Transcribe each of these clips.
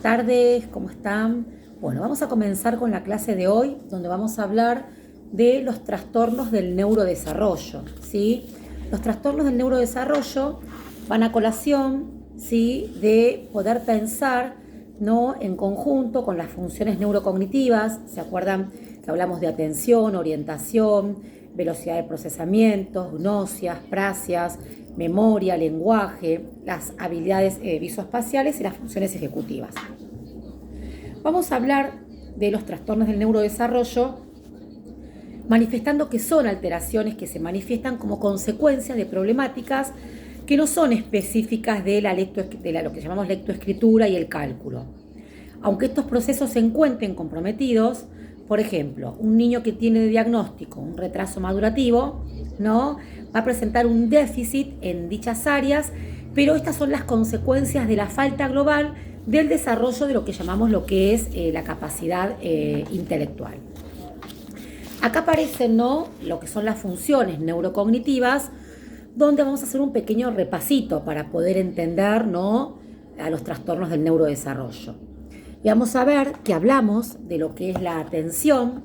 tardes, ¿cómo están? Bueno, vamos a comenzar con la clase de hoy, donde vamos a hablar de los trastornos del neurodesarrollo, ¿sí? Los trastornos del neurodesarrollo van a colación, ¿sí?, de poder pensar, ¿no?, en conjunto con las funciones neurocognitivas. ¿Se acuerdan que hablamos de atención, orientación, velocidad de procesamiento, gnosias, prasias, memoria, lenguaje, las habilidades visoespaciales y las funciones ejecutivas? Vamos a hablar de los trastornos del neurodesarrollo manifestando que son alteraciones que se manifiestan como consecuencia de problemáticas que no son específicas de lo que llamamos lectoescritura y el cálculo. Aunque estos procesos se encuentren comprometidos, por ejemplo, un niño que tiene de diagnóstico un retraso madurativo, ¿no?, va a presentar un déficit en dichas áreas, pero estas son las consecuencias de la falta global del desarrollo de lo que llamamos la capacidad intelectual. Acá aparecen, ¿no?, lo que son las funciones neurocognitivas, donde vamos a hacer un pequeño repasito para poder entender, ¿no?, a los trastornos del neurodesarrollo. Y vamos a ver que hablamos de lo que es la atención,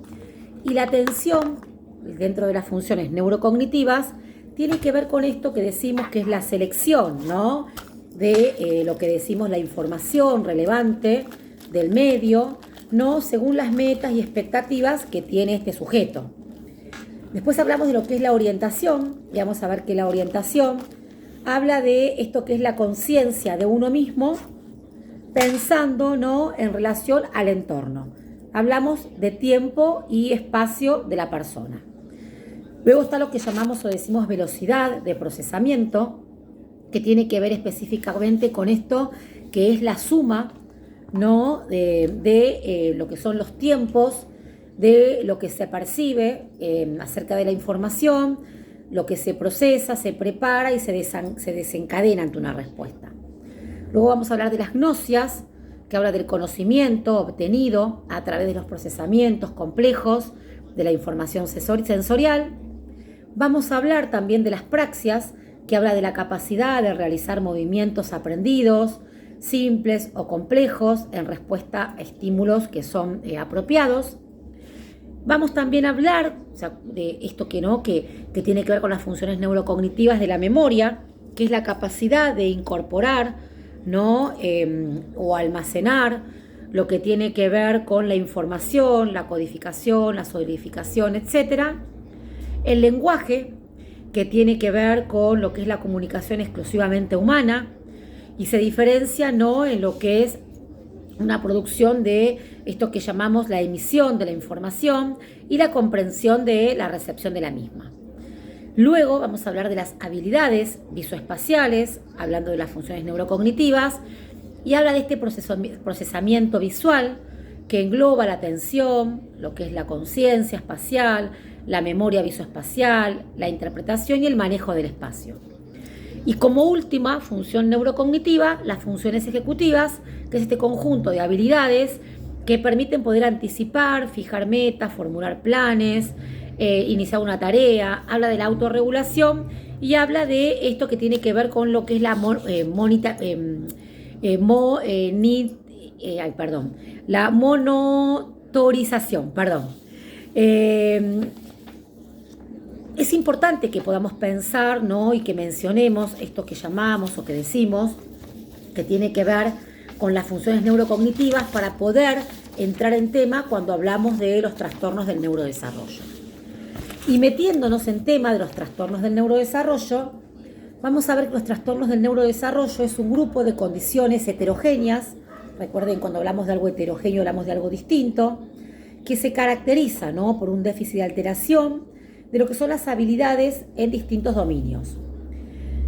y la atención, dentro de las funciones neurocognitivas, tiene que ver con esto que decimos que es la selección, ¿no?, de lo que decimos la información relevante del medio, ¿no?, según las metas y expectativas que tiene este sujeto. Después hablamos de lo que es la orientación, y vamos a ver que la orientación habla de esto que es la conciencia de uno mismo, pensando, ¿no?, en relación al entorno. Hablamos de tiempo y espacio de la persona. Luego está lo que llamamos o decimos velocidad de procesamiento, que tiene que ver específicamente con esto que es la suma, ¿no?, de lo que son los tiempos, de lo que se percibe acerca de la información, lo que se procesa, se prepara y se desencadena ante una respuesta. Luego vamos a hablar de las gnosias, que habla del conocimiento obtenido a través de los procesamientos complejos de la información sensorial. Vamos a hablar también de las praxias, que habla de la capacidad de realizar movimientos aprendidos, simples o complejos, en respuesta a estímulos que son apropiados. Vamos también a hablar, o sea, de esto que tiene que ver con las funciones neurocognitivas de la memoria, que es la capacidad de incorporar, ¿no?, o almacenar lo que tiene que ver con la información, la codificación, la solidificación, etc. El lenguaje, que tiene que ver con lo que es la comunicación exclusivamente humana y se diferencia, ¿no?, en lo que es una producción de esto que llamamos la emisión de la información y la comprensión de la recepción de la misma. Luego vamos a hablar de las habilidades visoespaciales, hablando de las funciones neurocognitivas, y habla de este procesamiento visual que engloba la atención, lo que es la conciencia espacial, la memoria visoespacial, la interpretación y el manejo del espacio. Y como última función neurocognitiva, las funciones ejecutivas, que es este conjunto de habilidades que permiten poder anticipar, fijar metas, formular planes, iniciar una tarea. Habla de la autorregulación y habla de esto que tiene que ver con lo que es la la monotorización. Es importante que podamos pensar, ¿no?, y que mencionemos esto que llamamos o que decimos que tiene que ver con las funciones neurocognitivas para poder entrar en tema cuando hablamos de los trastornos del neurodesarrollo. Y metiéndonos en tema de los trastornos del neurodesarrollo, vamos a ver que los trastornos del neurodesarrollo es un grupo de condiciones heterogéneas. Recuerden, cuando hablamos de algo heterogéneo hablamos de algo distinto, que se caracteriza, ¿no?, por un déficit de alteración de lo que son las habilidades en distintos dominios.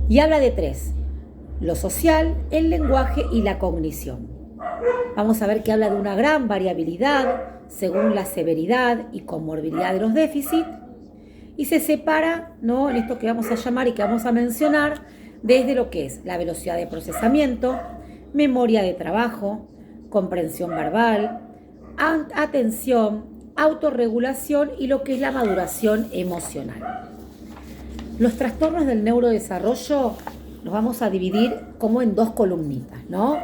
Y habla de tres: lo social, el lenguaje y la cognición. Vamos a ver que habla de una gran variabilidad según la severidad y comorbilidad de los déficits, y se separa, ¿no?, en esto que vamos a llamar y que vamos a mencionar desde lo que es la velocidad de procesamiento, memoria de trabajo, comprensión verbal, atención, autorregulación y lo que es la maduración emocional. Los trastornos del neurodesarrollo los vamos a dividir como en dos columnitas, ¿no?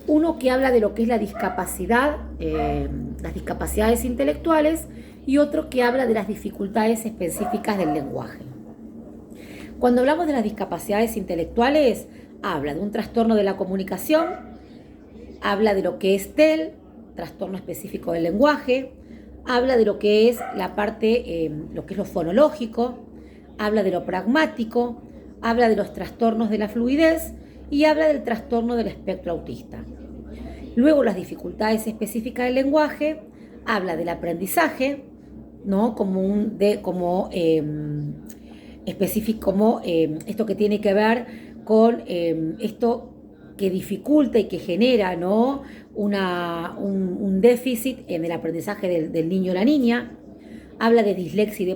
Uno que habla de lo que es la discapacidad, las discapacidades intelectuales, y otro que habla de las dificultades específicas del lenguaje. Cuando hablamos de las discapacidades intelectuales, habla de un trastorno de la comunicación, habla de lo que es TEL, trastorno específico del lenguaje, habla de lo que es la parte, lo que es lo fonológico, habla de lo pragmático, habla de los trastornos de la fluidez y habla del trastorno del espectro autista. Luego, las dificultades específicas del lenguaje, habla del aprendizaje, ¿no? Esto que tiene que ver con esto que dificulta y que genera, ¿no? un déficit en el aprendizaje del niño o la niña. Habla de dislexia y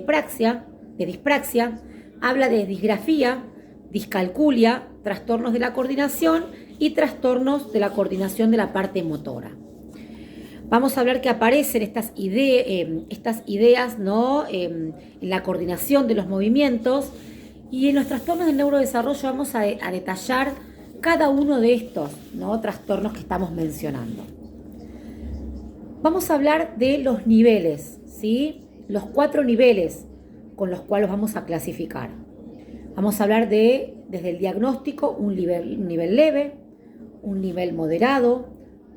de dispraxia, habla de disgrafía, discalculia, trastornos de la coordinación y trastornos de la coordinación de la parte motora. Vamos a hablar que aparecen estas ideas, ¿no? En la coordinación de los movimientos, y en los trastornos del neurodesarrollo vamos a detallar cada uno de estos, ¿no? Trastornos que estamos mencionando. Vamos a hablar de los niveles, ¿sí? Los 4 niveles con los cuales vamos a clasificar. Vamos a hablar desde el diagnóstico, un nivel leve, un nivel moderado,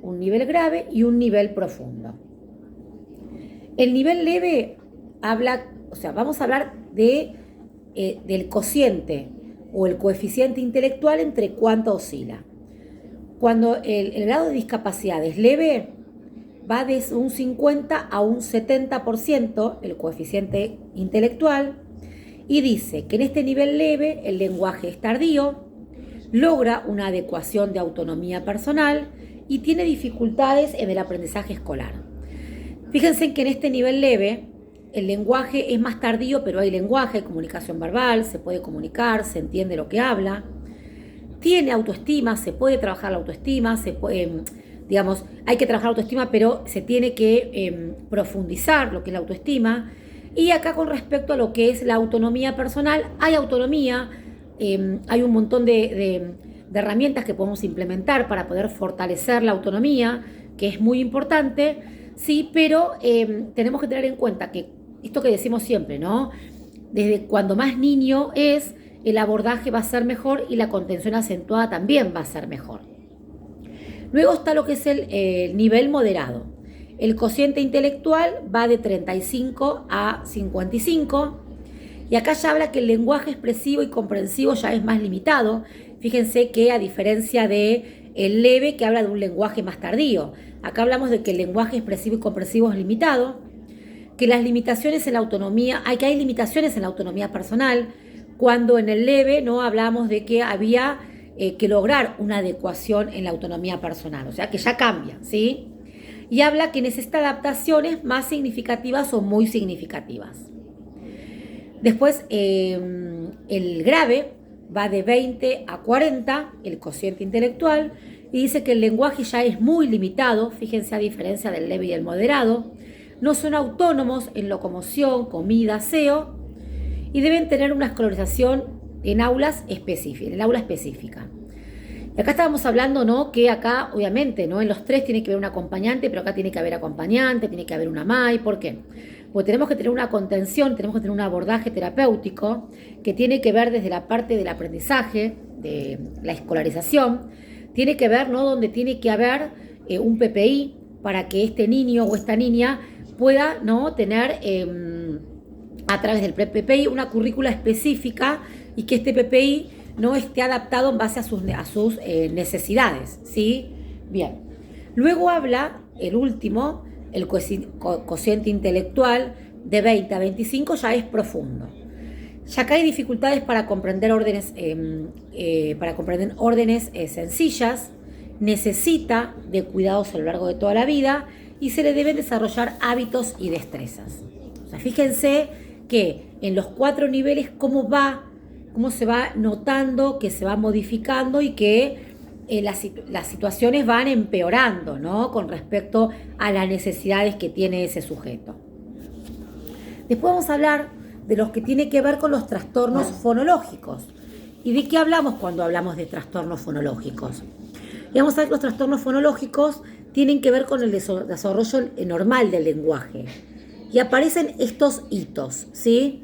un nivel grave y un nivel profundo. El nivel leve vamos a hablar del cociente o el coeficiente intelectual, entre cuánto oscila. Cuando el grado de discapacidad es leve, va desde un 50 a un 70% el coeficiente intelectual, y dice que en este nivel leve el lenguaje es tardío, logra una adecuación de autonomía personal y tiene dificultades en el aprendizaje escolar. Fíjense que en este nivel leve el lenguaje es más tardío, pero hay lenguaje, hay comunicación verbal, se puede comunicar, se entiende lo que habla. Tiene autoestima, se puede trabajar la autoestima, hay que trabajar la autoestima, pero se tiene que profundizar lo que es la autoestima. Y acá, con respecto a lo que es la autonomía personal, hay autonomía, hay un montón de herramientas que podemos implementar para poder fortalecer la autonomía, que es muy importante, sí, pero tenemos que tener en cuenta que esto que decimos siempre, ¿no? Desde cuando más niño es, el abordaje va a ser mejor y la contención acentuada también va a ser mejor. Luego está lo que es el nivel moderado. El cociente intelectual va de 35 a 55, y acá ya habla que el lenguaje expresivo y comprensivo ya es más limitado. Fíjense que, a diferencia de el leve, que habla de un lenguaje más tardío, acá hablamos de que el lenguaje expresivo y comprensivo es limitado, que las limitaciones en la autonomía, hay limitaciones en la autonomía personal, cuando en el leve no hablamos de que había que lograr una adecuación en la autonomía personal, o sea que ya cambia, ¿sí? Y habla que necesita adaptaciones más significativas o muy significativas. Después, el grave va de 20 a 40, el cociente intelectual, y dice que el lenguaje ya es muy limitado, fíjense, a diferencia del leve y el moderado, no son autónomos en locomoción, comida, aseo, y deben tener una escolarización en el aula específica. Y acá estábamos hablando, ¿no? Que acá, obviamente, ¿no? En los 3 tiene que haber un acompañante, pero acá tiene que haber acompañante, tiene que haber una MAI. ¿Por qué? Porque tenemos que tener una contención, tenemos que tener un abordaje terapéutico que tiene que ver desde la parte del aprendizaje, de la escolarización, tiene que ver, ¿no? Donde tiene que haber un PPI para que este niño o esta niña pueda, ¿no? Tener a través del PPI una currícula específica, y que este PPI no esté adaptado en base a sus necesidades, ¿sí? Bien. Luego habla, el último, el cociente intelectual, de 20 a 25, ya es profundo. Ya acá hay dificultades para comprender órdenes, sencillas, necesita de cuidados a lo largo de toda la vida, y se le deben desarrollar hábitos y destrezas. O sea, fíjense que en los 4 niveles cómo se va notando, que se va modificando, y que las situaciones van empeorando, ¿no? Con respecto a las necesidades que tiene ese sujeto. Después vamos a hablar de los que tiene que ver con los trastornos fonológicos. ¿Y de qué hablamos cuando hablamos de trastornos fonológicos? Y vamos a ver que los trastornos fonológicos tienen que ver con el desarrollo normal del lenguaje. Y aparecen estos hitos, ¿sí?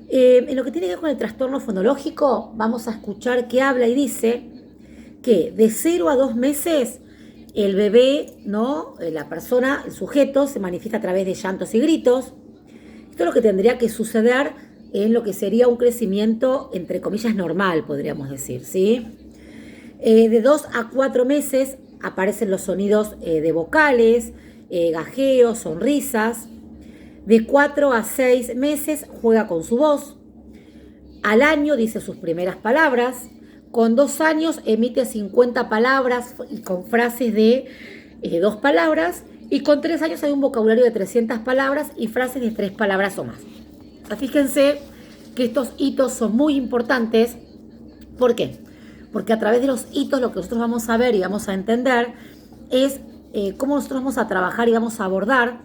En lo que tiene que ver con el trastorno fonológico, vamos a escuchar que habla y dice que de 0 a 2 meses el bebé, ¿no? La persona, el sujeto, se manifiesta a través de llantos y gritos. Esto es lo que tendría que suceder en lo que sería un crecimiento, entre comillas, normal, podríamos decir, ¿sí? De 2 a 4 meses aparecen los sonidos de vocales, gajeos, sonrisas. De 4 a 6 meses juega con su voz. Al año dice sus primeras palabras. Con 2 años emite 50 palabras y con frases de 2 palabras. Y con 3 años hay un vocabulario de 300 palabras y frases de 3 palabras o más. O sea, fíjense que estos hitos son muy importantes. ¿Por qué? Porque a través de los hitos lo que nosotros vamos a ver y vamos a entender es cómo nosotros vamos a trabajar y vamos a abordar,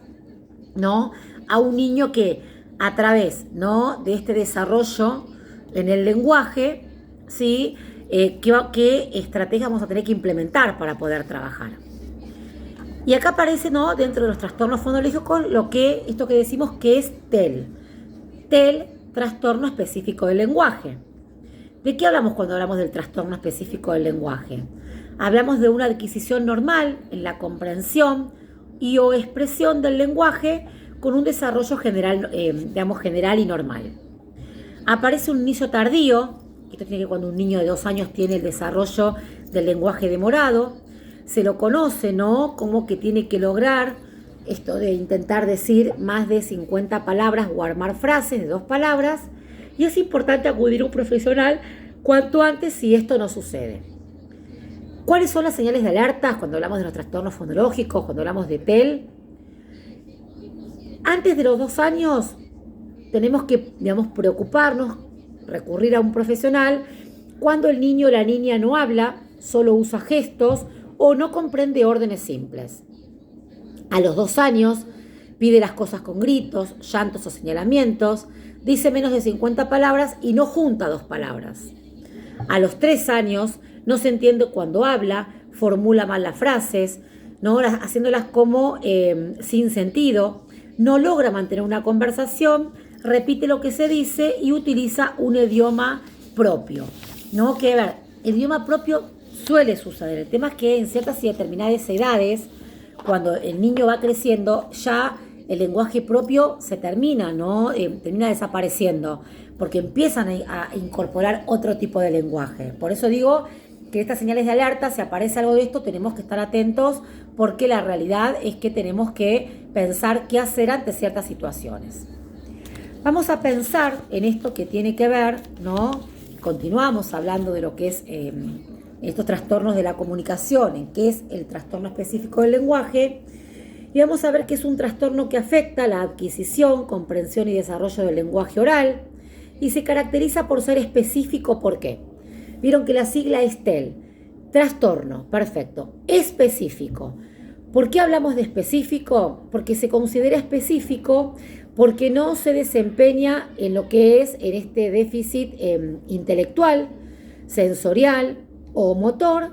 ¿no?, a un niño que a través, ¿no?, de este desarrollo en el lenguaje, ¿sí?, qué estrategias vamos a tener que implementar para poder trabajar. Y acá aparece, ¿no?, dentro de los trastornos fonológicos, esto que decimos que es TEL. TEL, trastorno específico del lenguaje. ¿De qué hablamos cuando hablamos del trastorno específico del lenguaje? Hablamos de una adquisición normal en la comprensión y o expresión del lenguaje con un desarrollo general, general y normal. Aparece un inicio tardío, esto tiene que ver cuando un niño de 2 años tiene el desarrollo del lenguaje demorado. Se lo conoce, ¿no?, como que tiene que lograr esto de intentar decir más de 50 palabras o armar frases de 2 palabras. Y es importante acudir a un profesional cuanto antes si esto no sucede. ¿Cuáles son las señales de alerta cuando hablamos de los trastornos fonológicos, cuando hablamos de TEL? Antes de los 2 años tenemos que, preocuparnos, recurrir a un profesional cuando el niño o la niña no habla, solo usa gestos o no comprende órdenes simples. A los 2 años pide las cosas con gritos, llantos o señalamientos, dice menos de 50 palabras y no junta 2 palabras. A los 3 años no se entiende cuando habla, formula mal las frases, ¿no?, haciéndolas como sin sentido, no logra mantener una conversación, repite lo que se dice y utiliza un idioma propio, ¿no? Que, a ver, el idioma propio suele suceder. El tema es que en ciertas y determinadas edades, cuando el niño va creciendo, ya el lenguaje propio se termina, ¿no? Termina desapareciendo, porque empiezan a incorporar otro tipo de lenguaje. Por eso digo que estas señales de alerta, si aparece algo de esto, tenemos que estar atentos, porque la realidad es que tenemos que pensar qué hacer ante ciertas situaciones. Vamos a pensar en esto que tiene que ver, ¿no? Continuamos hablando de lo que es estos trastornos de la comunicación, en qué es el trastorno específico del lenguaje. Y vamos a ver que es un trastorno que afecta la adquisición, comprensión y desarrollo del lenguaje oral y se caracteriza por ser específico. ¿Por qué? Vieron que la sigla es TEL. Trastorno, perfecto. Específico. ¿Por qué hablamos de específico? Porque se considera específico porque no se desempeña en lo que es en este déficit intelectual, sensorial o motor,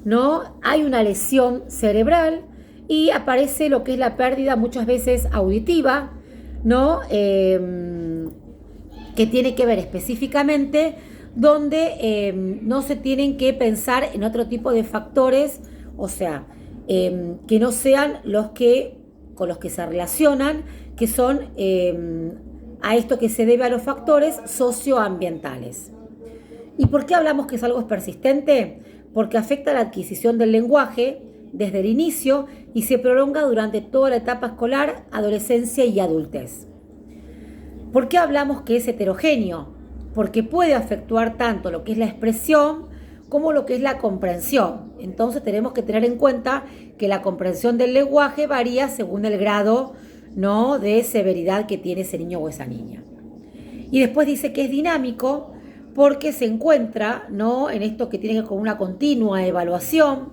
¿no? Hay una lesión cerebral y aparece lo que es la pérdida muchas veces auditiva, ¿no? Que tiene que ver específicamente donde no se tienen que pensar en otro tipo de factores, o sea, que no sean con los que se relacionan, que son a esto que se debe a los factores socioambientales. ¿Y por qué hablamos que es algo persistente? Porque afecta la adquisición del lenguaje desde el inicio y se prolonga durante toda la etapa escolar, adolescencia y adultez. ¿Por qué hablamos que es heterogéneo? Porque puede afectuar tanto lo que es la expresión como lo que es la comprensión. Entonces tenemos que tener en cuenta que la comprensión del lenguaje varía según el grado, ¿no?, de severidad que tiene ese niño o esa niña. Y después dice que es dinámico porque se encuentra, ¿no?, en esto que tiene que ver con una continua evaluación,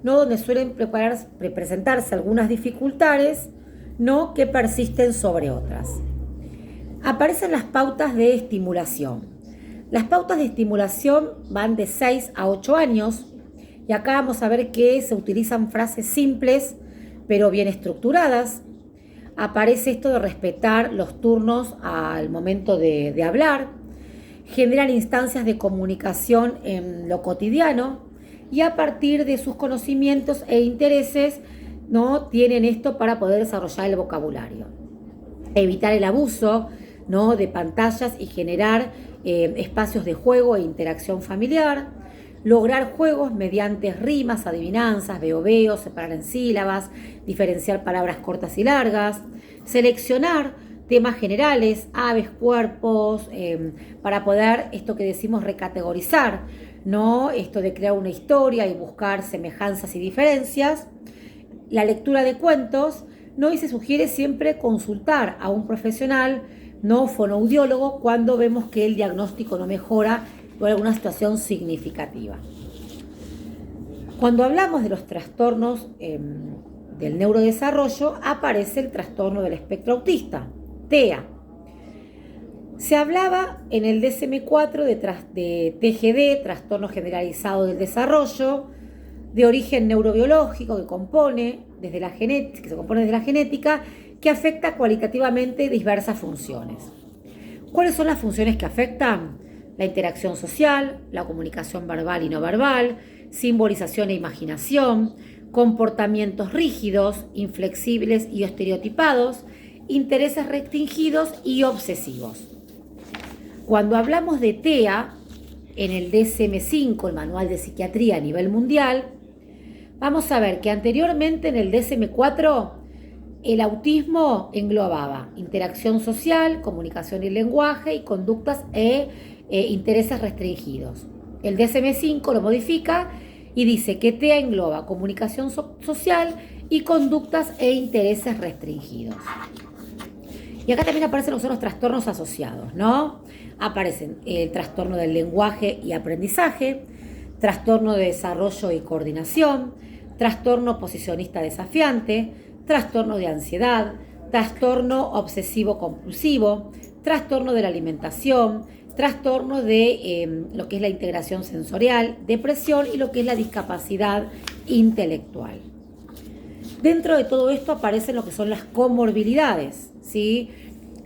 ¿no?, donde suelen presentarse algunas dificultades, ¿no?, que persisten sobre otras. Aparecen las pautas de estimulación. Las pautas de estimulación van de 6 a 8 años Y acá vamos a ver que se utilizan frases simples, pero bien estructuradas. Aparece esto de respetar los turnos al momento de hablar. Generan instancias de comunicación en lo cotidiano y a partir de sus conocimientos e intereses, ¿no?, tienen esto para poder desarrollar el vocabulario. Evitar el abuso, ¿no?, de pantallas y generar espacios de juego e interacción familiar. Lograr juegos mediante rimas, adivinanzas, veo, separar en sílabas, diferenciar palabras cortas y largas. Seleccionar temas generales, aves, cuerpos, para poder, esto que decimos, recategorizar, ¿no? Esto de crear una historia y buscar semejanzas y diferencias. La lectura de cuentos, ¿no? Y se sugiere siempre consultar a un profesional, no fonoaudiólogo, cuando vemos que el diagnóstico no mejora por alguna situación significativa. Cuando hablamos de los trastornos del neurodesarrollo, aparece el trastorno del espectro autista, TEA. Se hablaba en el DSM-4 de TGD, trastorno generalizado del desarrollo, de origen neurobiológico que se compone desde la genética, que afecta cualitativamente diversas funciones. ¿Cuáles son las funciones que afectan? La interacción social, la comunicación verbal y no verbal, simbolización e imaginación, comportamientos rígidos, inflexibles y estereotipados, intereses restringidos y obsesivos. Cuando hablamos de TEA, en el DSM-5, el Manual de Psiquiatría a nivel mundial, vamos a ver que anteriormente en el DSM-4 el autismo englobaba interacción social, comunicación y lenguaje y conductas e intereses restringidos. El DSM-5 lo modifica y dice que TEA engloba comunicación social y conductas e intereses restringidos. Y acá también aparecen los otros trastornos asociados, ¿no? Aparecen el trastorno del lenguaje y aprendizaje, trastorno de desarrollo y coordinación, trastorno posicionista desafiante, trastorno de ansiedad, trastorno obsesivo-compulsivo, trastorno de la alimentación, trastorno de lo que es la integración sensorial, depresión y lo que es la discapacidad intelectual. Dentro de todo esto aparecen lo que son las comorbilidades, ¿sí?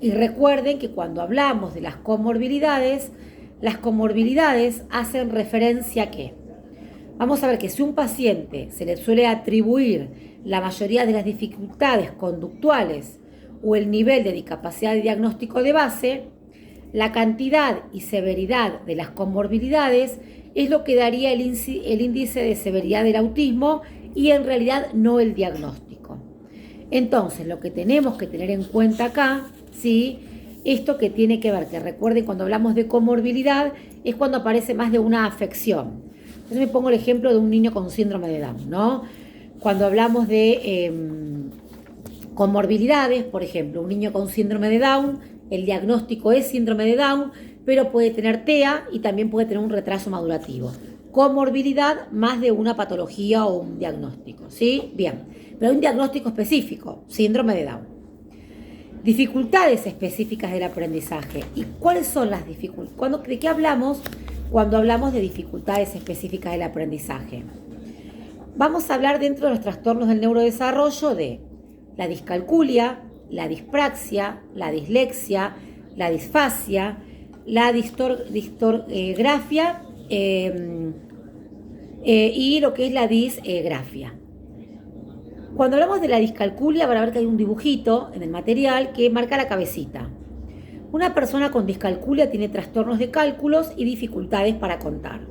Y recuerden que cuando hablamos de las comorbilidades hacen referencia a ¿qué? Vamos a ver que si un paciente se le suele atribuir la mayoría de las dificultades conductuales o el nivel de discapacidad de diagnóstico de base, la cantidad y severidad de las comorbilidades es lo que daría el índice de severidad del autismo y en realidad no el diagnóstico. Entonces, lo que tenemos que tener en cuenta acá, ¿sí? Esto que tiene que ver, que recuerden cuando hablamos de comorbilidad, es cuando aparece más de una afección. Entonces me pongo el ejemplo de un niño con síndrome de Down, ¿no? Cuando hablamos de comorbilidades, por ejemplo, un niño con síndrome de Down, el diagnóstico es síndrome de Down, pero puede tener TEA y también puede tener un retraso madurativo. Comorbilidad más de una patología o un diagnóstico, ¿sí? Bien, pero hay un diagnóstico específico, síndrome de Down. Dificultades específicas del aprendizaje. ¿Y cuáles son las dificultades? ¿De qué hablamos cuando hablamos de dificultades específicas del aprendizaje? Vamos a hablar dentro de los trastornos del neurodesarrollo de la discalculia, la dispraxia, la dislexia, la disfasia, la disgrafia y lo que es la disgrafia. Cuando hablamos de la discalculia, van a ver que hay un dibujito en el material que marca la cabecita. Una persona con discalculia tiene trastornos de cálculos y dificultades para contar.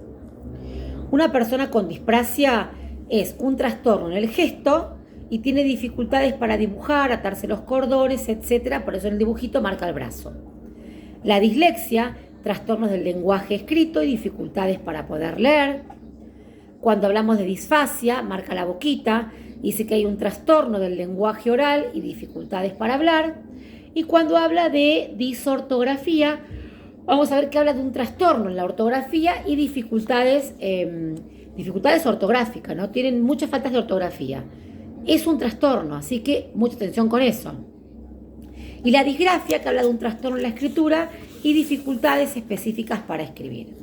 Una persona con dispraxia es un trastorno en el gesto y tiene dificultades para dibujar, atarse los cordones, etc. Por eso en el dibujito marca el brazo. La dislexia, trastornos del lenguaje escrito y dificultades para poder leer. Cuando hablamos de disfasia, marca la boquita, dice que hay un trastorno del lenguaje oral y dificultades para hablar. Y cuando habla de disortografía, vamos a ver que habla de un trastorno en la ortografía y dificultades ortográficas, ¿no? Tienen muchas faltas de ortografía. Es un trastorno, así que mucha atención con eso. Y la disgrafia, que habla de un trastorno en la escritura y dificultades específicas para escribir.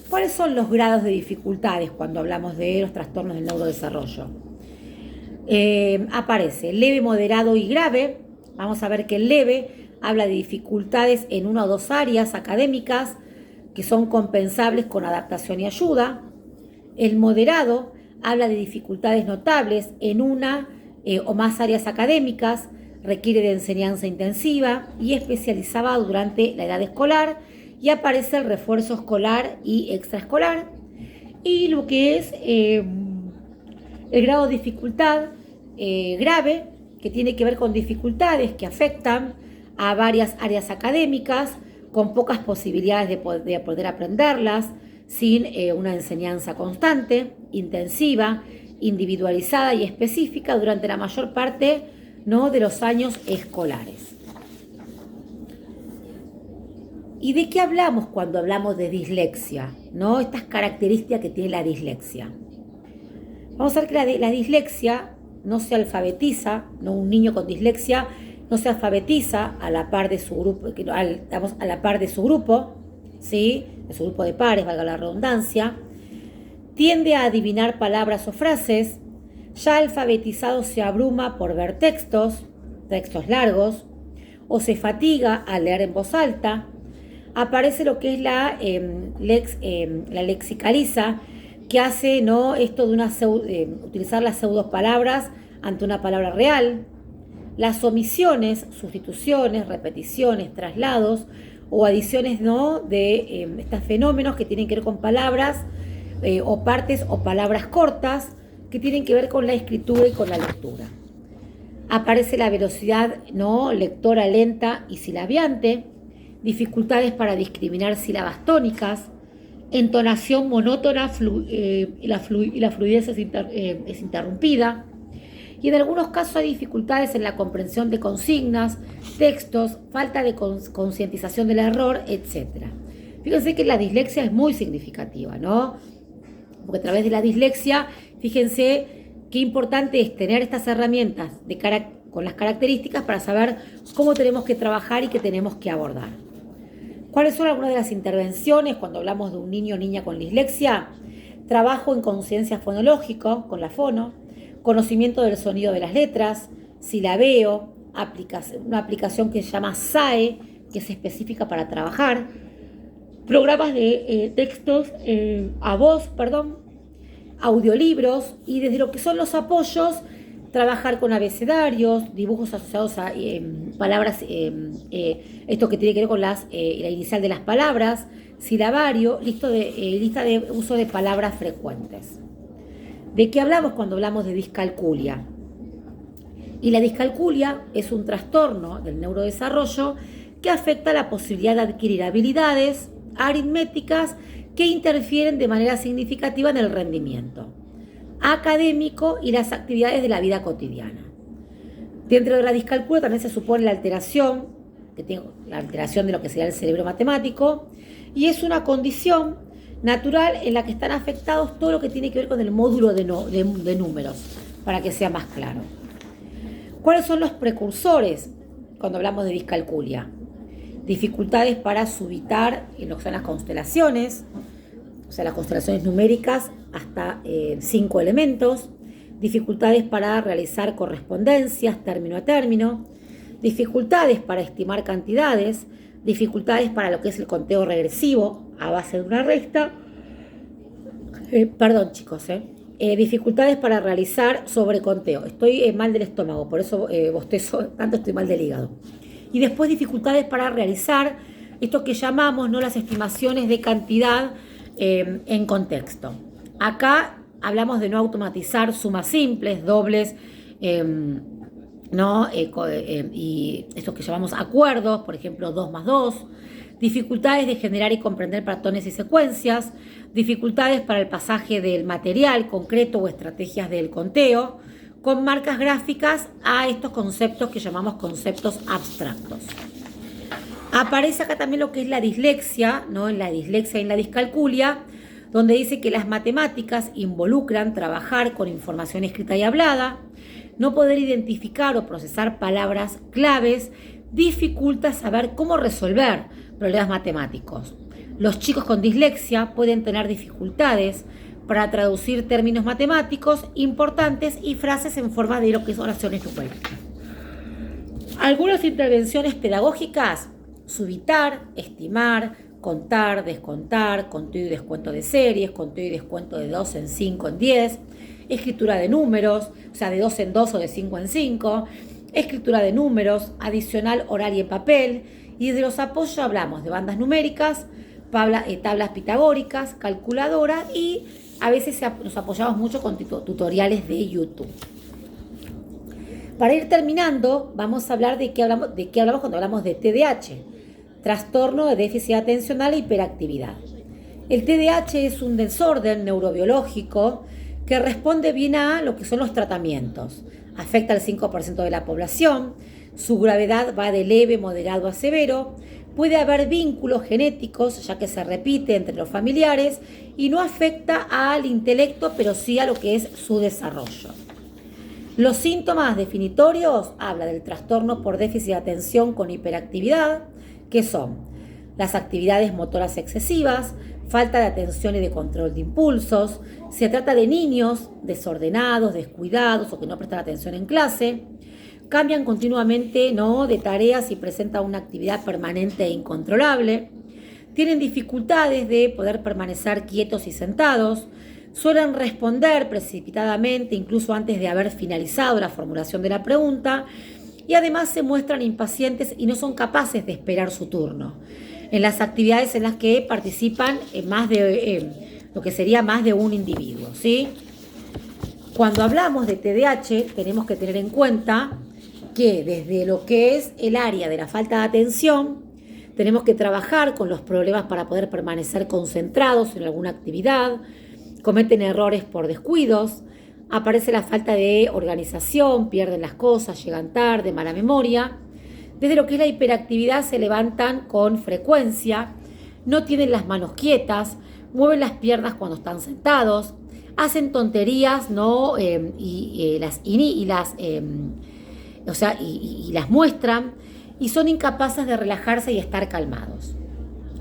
¿Cuáles son los grados de dificultades cuando hablamos de los trastornos del neurodesarrollo? Aparece leve, moderado y grave. Vamos a ver que el leve habla de dificultades en una o dos áreas académicas que son compensables con adaptación y ayuda. El moderado habla de dificultades notables en una o más áreas académicas, requiere de enseñanza intensiva y especializada durante la edad escolar, y aparece el refuerzo escolar y extraescolar. Y lo que es el grado de dificultad grave, que tiene que ver con dificultades que afectan a varias áreas académicas, con pocas posibilidades de poder aprenderlas, sin una enseñanza constante, intensiva, individualizada y específica durante la mayor parte, ¿no?, de los años escolares. ¿Y de qué hablamos cuando hablamos de dislexia, ¿no? Estas características que tiene la dislexia. Vamos a ver que la dislexia no se alfabetiza, ¿no? Un niño con dislexia no se alfabetiza a la par de su grupo, a la par de su grupo, ¿sí?, de su grupo de pares, valga la redundancia. Tiende a adivinar palabras o frases. Ya alfabetizado se abruma por ver textos largos, o se fatiga al leer en voz alta. Aparece lo que es la lexicaliza, que hace, ¿no?, esto de utilizar las pseudopalabras ante una palabra real. Las omisiones, sustituciones, repeticiones, traslados o adiciones, ¿no?, de estos fenómenos que tienen que ver con palabras o partes o palabras cortas que tienen que ver con la escritura y con la lectura. Aparece la velocidad, ¿no?, lectora lenta y silabiante, dificultades para discriminar sílabas tónicas, entonación monótona y la fluidez es interrumpida. Y en algunos casos hay dificultades en la comprensión de consignas, textos, falta de concientización del error, etc. Fíjense que la dislexia es muy significativa, ¿no? Porque a través de la dislexia, fíjense qué importante es tener estas herramientas con las características para saber cómo tenemos que trabajar y qué tenemos que abordar. ¿Cuáles son algunas de las intervenciones cuando hablamos de un niño o niña con dislexia? Trabajo en conciencia fonológica, con la fono, conocimiento del sonido de las letras, silabeo, una aplicación que se llama SAE, que es específica para trabajar, programas de textos a voz, audiolibros, y desde lo que son los apoyos, trabajar con abecedarios, dibujos asociados a palabras, esto que tiene que ver con la inicial de las palabras, silabario, lista de uso de palabras frecuentes. ¿De qué hablamos cuando hablamos de discalculia? Y la discalculia es un trastorno del neurodesarrollo que afecta la posibilidad de adquirir habilidades aritméticas que interfieren de manera significativa en el rendimiento académico y las actividades de la vida cotidiana. Dentro de la discalculia también se supone la alteración de lo que sería el cerebro matemático, y es una condición natural en la que están afectados todo lo que tiene que ver con el módulo de números, para que sea más claro. ¿Cuáles son los precursores cuando hablamos de discalculia? Dificultades para subitar en lo que son las constelaciones, o sea, las constelaciones numéricas hasta 5 elementos, dificultades para realizar correspondencias término a término, dificultades para estimar cantidades, dificultades para lo que es el conteo regresivo a base de una resta, dificultades para realizar sobreconteo. Estoy mal del estómago, por eso bostezo tanto, estoy mal del hígado. Y después dificultades para realizar esto que llamamos, ¿no?, las estimaciones de cantidad en contexto. Acá hablamos de no automatizar sumas simples, dobles, y esto que llamamos acuerdos, por ejemplo 2 más 2, dificultades de generar y comprender patrones y secuencias, dificultades para el pasaje del material concreto o estrategias del conteo, con marcas gráficas a estos conceptos que llamamos conceptos abstractos. Aparece acá también lo que es la dislexia, ¿no?, en la dislexia y en la discalculia, donde dice que las matemáticas involucran trabajar con información escrita y hablada, no poder identificar o procesar palabras claves, dificulta saber cómo resolver problemas matemáticos. Los chicos con dislexia pueden tener dificultades para traducir términos matemáticos importantes y frases en forma de lo que es oraciones numéricas. Algunas intervenciones pedagógicas: subitar, estimar, contar, descontar, conteo y descuento de series, conteo y descuento de 2 en 5 en 10, escritura de números, o sea, de 2 en 2 o de 5 en 5, escritura de números, adicional oral y en papel, y de los apoyos hablamos de bandas numéricas, tablas pitagóricas, calculadora, y a veces nos apoyamos mucho con tutoriales de YouTube. Para ir terminando, vamos a hablar de qué hablamos cuando hablamos de TDAH, trastorno de déficit atencional e hiperactividad. El TDAH es un desorden neurobiológico que responde bien a lo que son los tratamientos. Afecta al 5% de la población, su gravedad va de leve, moderado a severo, puede haber vínculos genéticos, ya que se repite entre los familiares, y no afecta al intelecto, pero sí a lo que es su desarrollo. Los síntomas definitorios habla del trastorno por déficit de atención con hiperactividad, que son las actividades motoras excesivas, falta de atención y de control de impulsos. Se trata de niños desordenados, descuidados o que no prestan atención en clase. Cambian continuamente, de tareas y presentan una actividad permanente e incontrolable. Tienen dificultades de poder permanecer quietos y sentados. Suelen responder precipitadamente, incluso antes de haber finalizado la formulación de la pregunta, y además se muestran impacientes y no son capaces de esperar su turno en las actividades en las que participan lo que sería más de un individuo, ¿sí? Cuando hablamos de TDAH tenemos que tener en cuenta que desde lo que es el área de la falta de atención, tenemos que trabajar con los problemas para poder permanecer concentrados en alguna actividad. Cometen errores por descuidos, aparece la falta de organización, pierden las cosas, llegan tarde, mala memoria. Desde lo que es la hiperactividad se levantan con frecuencia, no tienen las manos quietas, mueven las piernas cuando están sentados, hacen tonterías, y las muestran, y son incapaces de relajarse y estar calmados.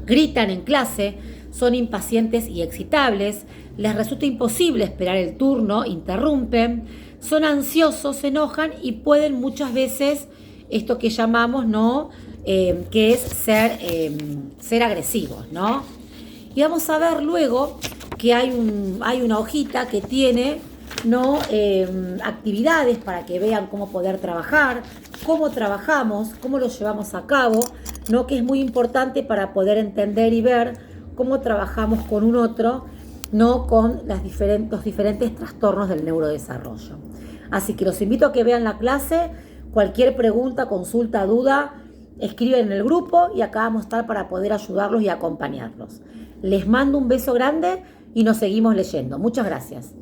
Gritan en clase, son impacientes y excitables, les resulta imposible esperar el turno, interrumpen, son ansiosos, se enojan y pueden muchas veces, esto que llamamos, que es ser agresivos, ¿no? Y vamos a ver luego que hay una hojita que tiene, actividades para que vean cómo poder trabajar, cómo trabajamos, cómo lo llevamos a cabo, que es muy importante para poder entender y ver cómo trabajamos con un otro, con los diferentes trastornos del neurodesarrollo. Así que los invito a que vean la clase. Cualquier pregunta, consulta, duda, escriben en el grupo y acá vamos a estar para poder ayudarlos y acompañarlos. Les mando un beso grande y nos seguimos leyendo. Muchas gracias.